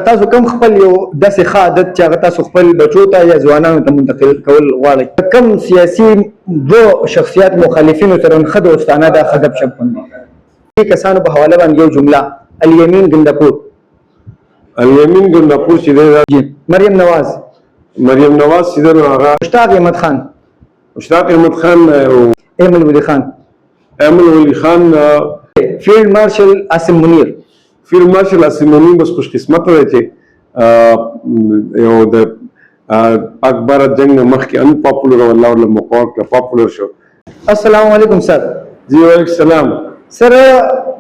تاسو کوم خپل یو داسې ښه عادت چې هغه تاسو خپل بچو ته یا ځوانانو ته منتقل کول غواړئ؟ کوم سیاسي دو شخصیات مخالفینو سره ښه دوستانه ده، ښه ګپ شپ کوي؟ دې کسانو په حواله باندې یو جمله، الیمین ګندپور. الیمین ګندپور چې دی مریم نواز چې دی نو هغه مشتاق احمد خان ایمل ولی خان فیلډ مارشل عاصم منیر بس خوش قسمت دی چې یو د پاک بھارت جنگ نه مخکې ان پاپولر او الله له مقام کې پاپولر شو. السلام علیکم سر. جی وعلیکم السلام. سر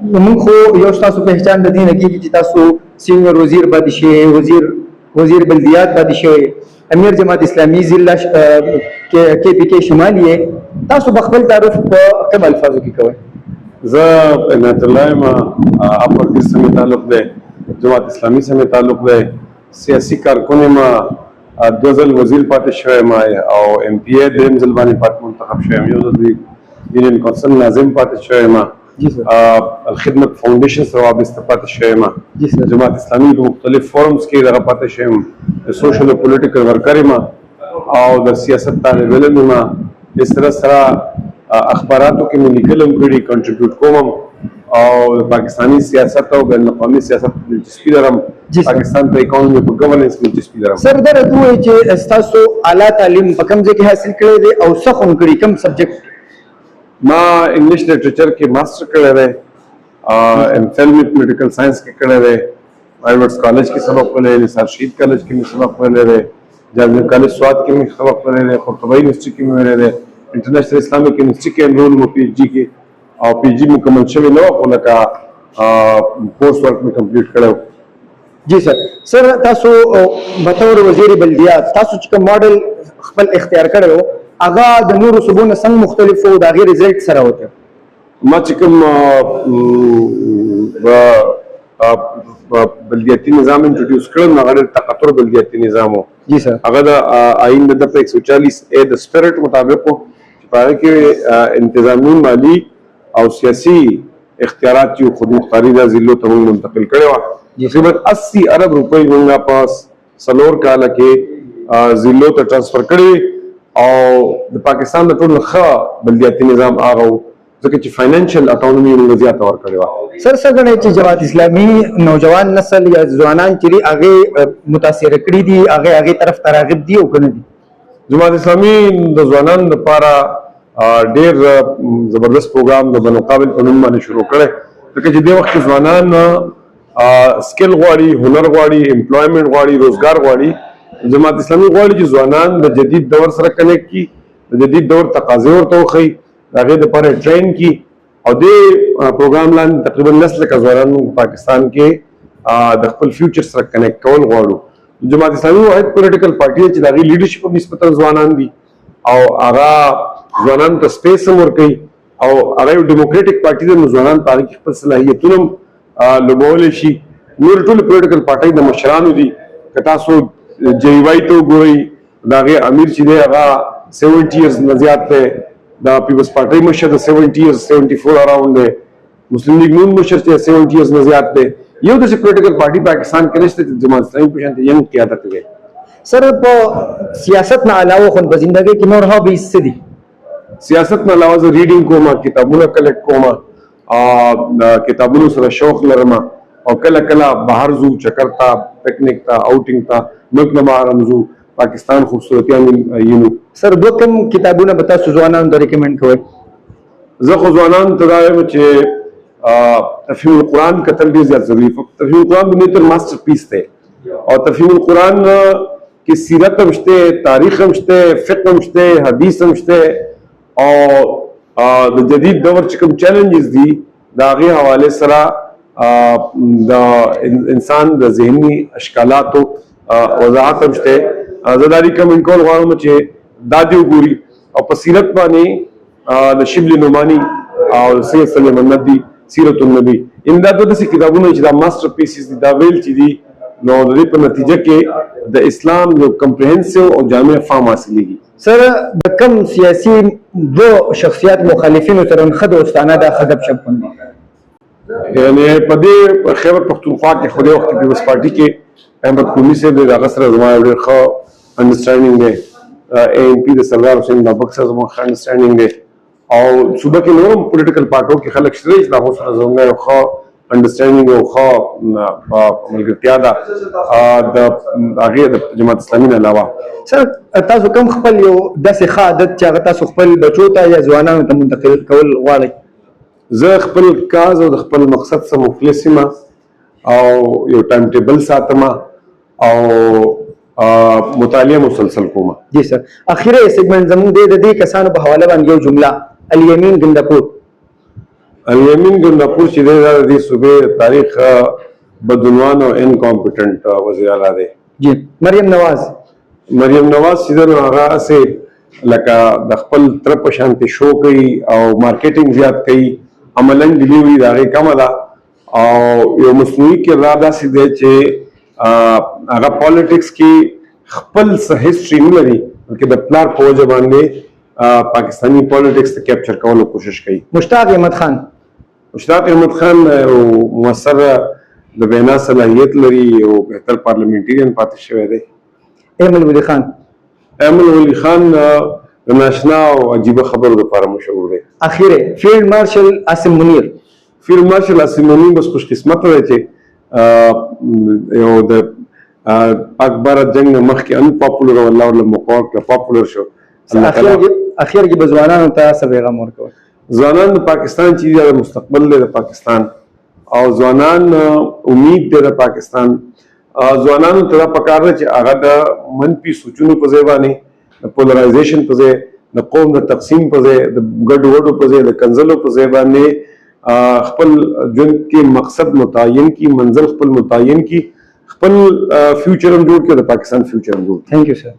موږ خو یو تاسو پہچان د دې نه کېږي چې تاسو سینیور وزیر پاتې شوی، وزیر بلدیات پاتې شوی، امیر جماعت اسلامی ضلع KPK شمالي. تاسو بخپل تعارف په کوم الفاظو کې کوئ؟ زه عنایت الله یم، اپر کیس سے تعلق دی، جماعت اسلامی سے تعلق دی، سیاسی کارکن یم، 2 ځل وزیر پاتې شوی یم او MPA دریم ځل باندې پاتې منتخب شوی یم، یو ځل یونین کونسل ناظم پاتې شوی یم، الخدمت فاؤنډیشن سره وابسته پاتې شوی یم، جماعت اسلامی په مختلف فورمز کې دغه پاتې شوی یم، سوشل او پولیټیکل ورکر یم او د سیاست طالب علم یم. اس طرح سره اخباراتو کې مې لیکل هم کړي، کنټریبیوټ کوم او د پاکستاني سیاست او بین الاقوامي سیاست دلچسپي لرم، پاکستان په اکانومي په گورننس کې دلچسپي لرم. سر دا راته ووایئ چې ستاسو اعلی تعلیم په کوم ځای کې حاصل کړی دی او څه هم کړي، کوم سبجیکټ؟ ما انګلیش لټریچر کې ماسټر کړی دی، MPhil مې پولیټیکل ساينس کې کړی دی، ایڈورډز کالج کې سبق ویلی دی، نثار شهید کالج کې مې سبق ویلی دی، جامعه کالج سوات کې مې سبق ویلی دی، قرطبه یونیورسټي کې مې ویلی دی، انټرنیشنل اسلامک یونیورسټي کې انرول مو PhD کې او PhD مکمل شوی نه و، خو لکه کورس ورک مې کمپلیټ کړی و. جی سر تاسو بطور وزیر بلدیات تاسو چې کوم ماډل خپل اختیار کړی و هغه د نورو صوبو نه څنګه مختلف و، د هغې رزلټ سره وته؟ ما چې کوم بلدیاتي نظام انټروډیوس کړم هغه ډېر تقطر بلدیاتي نظام و. جی سر. هغه د آئین د 140A د سپیرټ مطابق و چې په هغه کې انتظامي، مالي او سیاسي اختیارات یو خود مختاري دا ضلعو ته موږ منتقل کړی وه. تقریبا 80 ارب روپۍ موږ په 4 کاله کې ضلعو ته ټرانسفر کړي او د پاکستان د ټولو ښه بلدیاتي نظام هغه و ځکه چې فاینانشل اټونومي موږ زیاته ورکړې وه. سر څه ګڼئ چې جماعت اسلامي نوجوان نسل یا ځوانان چې دي هغې متاثره کړي دي، هغې طرف ته راغب دي او که نه دي؟ جماعت اسلامي د ځوانانو لپاره ډېر زبردست پروګرام د بنوقابل په نوم باندې شروع کړی، ځکه چې دې وخت کې ځوانان سکل غواړي، هنر غواړي، امپلایمنټ غواړي، روزګار غواړي. جماعت اسلامي غواړي چې ځوانان د جدید دور سره کنیکټ کړي، د جدید دور تقاضې ورته وښیي، د هغې دپاره ټرین کړي او دې پروګرام لاندې تقریبا 10 لکه ځوانان پاکستان کې د خپل فیوچر سره کنیکټ کول غواړو. جماعت اسلامي واحد پولیټیکل پارټي ده چې د هغې لیډرشپ هم نسبتا ځوانان دي او هغه ځوانانو ته سپیس هم ورکوي او هغه یو ډیموکریټک پارټي ده، نو ځوانان په هغې کې خپل صلاحیتونه هم لوبولی شي. نور ټولې پولیټیکل پارټۍ د مشرانو دي، که تاسو JY ته وګورئ د هغې امیر چې دی هغه 70 ایئرز نه زیات دی، د پیپلز پارټۍ مشر د 70 ایئرز 74 اراؤنډ دی، مسلم لیگ نون مشر چې 70 ایئرز نه زیات دی. یو داسې پولیټیکل پارټي پاکستان کې نشته چې جماعت اسلامي په شانتې ینګ قیادت دی. سر په سیاست نه علاوه خو په زندګۍ کې نور هابیز څه دي؟ سیاست نه علاوه زه ریډینګ کوم، کتابونه کلیکټ کوم، کتابونو سره شوق لرم او کله کله بهر ځو، چکر ته، پکنیک ته، آوټینګ ته، ملک نه بهر هم ځو، پاکستان خوبصورتیان وینو. سر دوه کوم کتابونه به تاسو ځوانانو ته ریکمنډ کوئ؟ زه خو ځوانانو ته دا وایم چې تفهیم القرآن کتل ډېر زیات ضروري. تفهیم القرآن د نیتر ماسټر پیس دی او تفهیم القرآن کې سیرت هم شته، تاریخ هم شته، فقه هم شته، حدیث هم شته او د جدید دور چې کوم چیلنجز دي د هغې حوالې سره د انسان د ذهني اشکالاتو وضاحت هم شته. زه دا ریکمنډ کول غواړم چې دا دې وګوري او په سیرت باندې د شبلی نعماني او سید سلیمان ندوي سیرت النبی دا دوه داسې کتابونه چې دا ماسټر پیسز دي، دا ویل چې دي نو د دې په نتیجه کې د اسلام یو کمپریهنسیو او جامع فهم حاصلېږي. سر د کوم سیاسي دو شخصیات مخالفینو سره ښه دوستانه ده، ښه ګپ شپ کوي؟ یعنی په دې خیبر پښتونخوا کې خو د وخت پیپلز پارټي کې احمد قومي صاحب د هغه سره زما ډېر ښه انډرسټینډینګ دی، اے ایم پی د سردار حسین بابک سره زما ښه انډرسټینډینګ دی، او صوبه کې نورم پولیټیکل پارټیو کې خلک شته چې د هغو سره زموږ یو ښه انډرسټینډینګ او ښه ملګرتیا ده د هغې د جماعت اسلامي نه علاوه. سر تاسو کوم خپل یو داسې ښه عادت چې هغه تاسو خپل بچو ته یا ځوانانو ته منتقل کول غواړئ؟ زه خپل کاز او د خپل مقصد څخه مخلص یم او یو ټایم ټیبل ساتم او مطالعه مسلسل کوم. جی سر، اخیری سیګمنټ زموږ د دې کسانو په حواله باندې یو جمله الیمین ګندپور. الیمین ګندپور چې دی دا د دې صوبې تاریخ بدعنوان او انکامپیټنټ وزیر اعلی دی. جی مریم نواز. مریم نواز چې دی نو هغه هسې لکه د خپل تره په شانتې شو کوي او مارکیټینګ زیات کوي، عملاً ډیلیوري د هغې کمه ده او یو مصنوعي کردار داسې دی چې هغه پالیټکس کې خپل څه هسټري نه لري بلکې د پلار په وجه باندې پاکستاني پالیټکس ته کیپچر کولو کوشش کوي. مشتاق احمد خان. مشتاق احمد خان یو مؤثر د وینا صلاحیت لري، یو بهتر پارلیمنټریان پاتې شوی دی. ایمل ولی خان. ایمل ولی خان د ناشنا او عجیبه خبرو لپاره مشهور دی. اخیره فیلډ مارشل عاصم منیر. فیلډ مارشل عاصم منیر بس خوش قسمته دی چې یو د پاک بھارت جنگ نه مخکې ان پاپولر او الله ورله موقع ورکړه پاپولر شو. اخیر کې به ځوانانو ته څه پیغام ورکوئ؟ ځوانان د پاکستان چې د مستقبل دی د پاکستان او ځوانان امید دی د پاکستان. ځوانانو ته دا پکار ده چې هغه د منفي سوچونو په ځای باندې د پولرایزیشن په ځای، د قوم د تقسیم په ځای، د ګډ وډو په ځای، د کنځلو په ځای باندې خپل ژوند کې مقصد متعین کی، منزل خپل متعین کی، خپل فیوچر هم جوړ کړي، د پاکستان فیوچر هم جوړ کړي. تھینک یو سر.